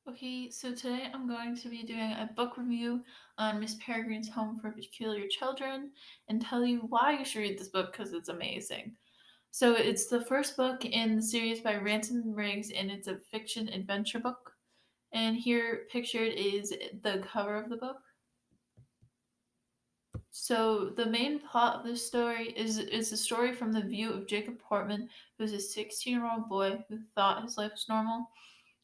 Okay, so today I'm going to be doing a book review on Miss Peregrine's Home for Peculiar Children and tell you why you should read this book because it's amazing. So, it's the first book in the series by Ransom Riggs and it's a fiction adventure book. And here pictured is the cover of the book. So, the main plot of this story is a story from the view of Jacob Portman, who's a 16-year-old boy who thought his life was normal.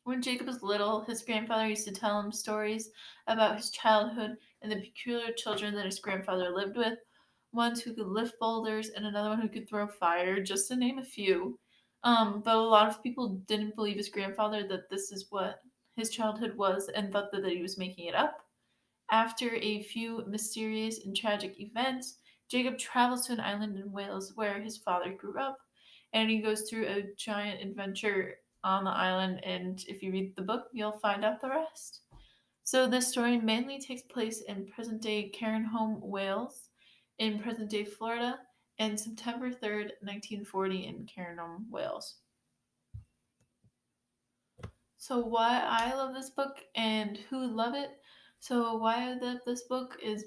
When Jacob was little, his grandfather used to tell him stories about his childhood and the peculiar children that his grandfather lived with. One who could lift boulders and another one who could throw fire, just to name a few. But a lot of people didn't believe his grandfather that this is what his childhood was and thought that he was making it up. After a few mysterious and tragic events, Jacob travels to an island in Wales where his father grew up, and he goes through a giant adventure on the island. And if you read the book, you'll find out the rest. So, this story mainly takes place in present day Cairnholm, Wales, in present day Florida, and September 3rd, 1940, in Cairnholm, Wales. So, why I love this book and who love it. So, why I love this book is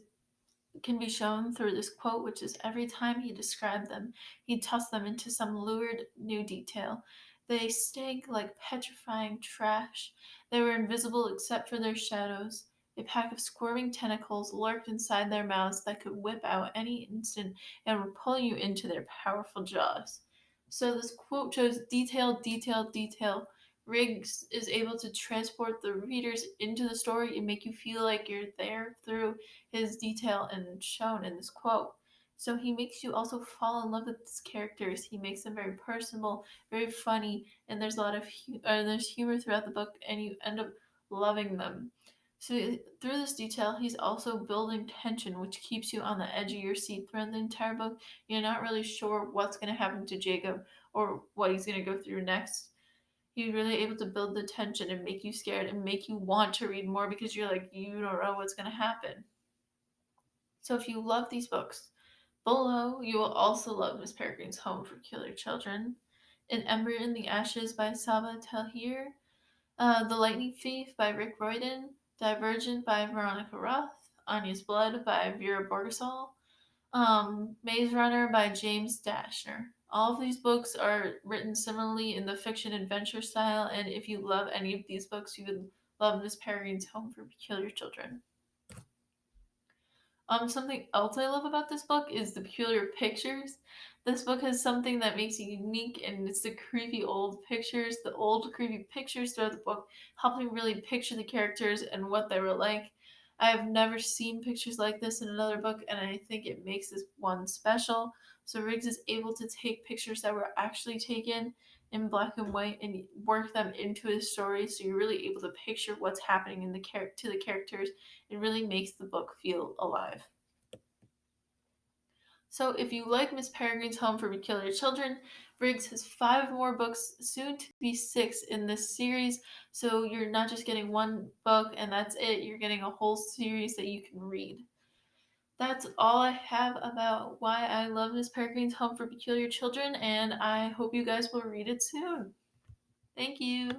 can be shown through this quote, which is every time he described them, he tossed them into some lurid new detail. They stank like petrifying trash. They were invisible except for their shadows. A pack of squirming tentacles lurked inside their mouths that could whip out any instant and would pull you into their powerful jaws. So this quote shows detail, detail, detail. Riggs is able to transport the readers into the story and make you feel like you're there through his detail and shown in this quote. So he makes you also fall in love with his characters. He makes them very personable, very funny, and there's a lot of there's humor throughout the book, and you end up loving them. So through this detail, he's also building tension, which keeps you on the edge of your seat throughout the entire book. You're not really sure what's going to happen to Jacob or what he's going to go through next. He's really able to build the tension and make you scared and make you want to read more because you're like, you don't know what's going to happen. So if you love these books, below you will also love Miss Peregrine's Home for Peculiar Children, An Ember in the Ashes by Saba Tahir, The Lightning Thief by Rick Royden, Divergent by Veronica Roth, Anya's Blood by Vera Borgasol, Maze Runner by James Dashner. All of these books are written similarly in the fiction adventure style, and if you love any of these books, you would love Miss Peregrine's Home for Peculiar Children. Something else I love about this book is the peculiar pictures. This book has something that makes it unique, and it's the creepy old pictures. The old creepy pictures throughout the book help me really picture the characters and what they were like. I have never seen pictures like this in another book, and I think it makes this one special. So Riggs is able to take pictures that were actually taken in black and white and work them into his story, so you're really able to picture what's happening in to the characters. It really makes the book feel alive. So if you like Miss Peregrine's Home for Peculiar Children, Riggs has 5 more books, soon to be 6 in this series. So you're not just getting one book and that's it, you're getting a whole series that you can read. That's all I have about why I love Miss Peregrine's Home for Peculiar Children, and I hope you guys will read it soon. Thank you.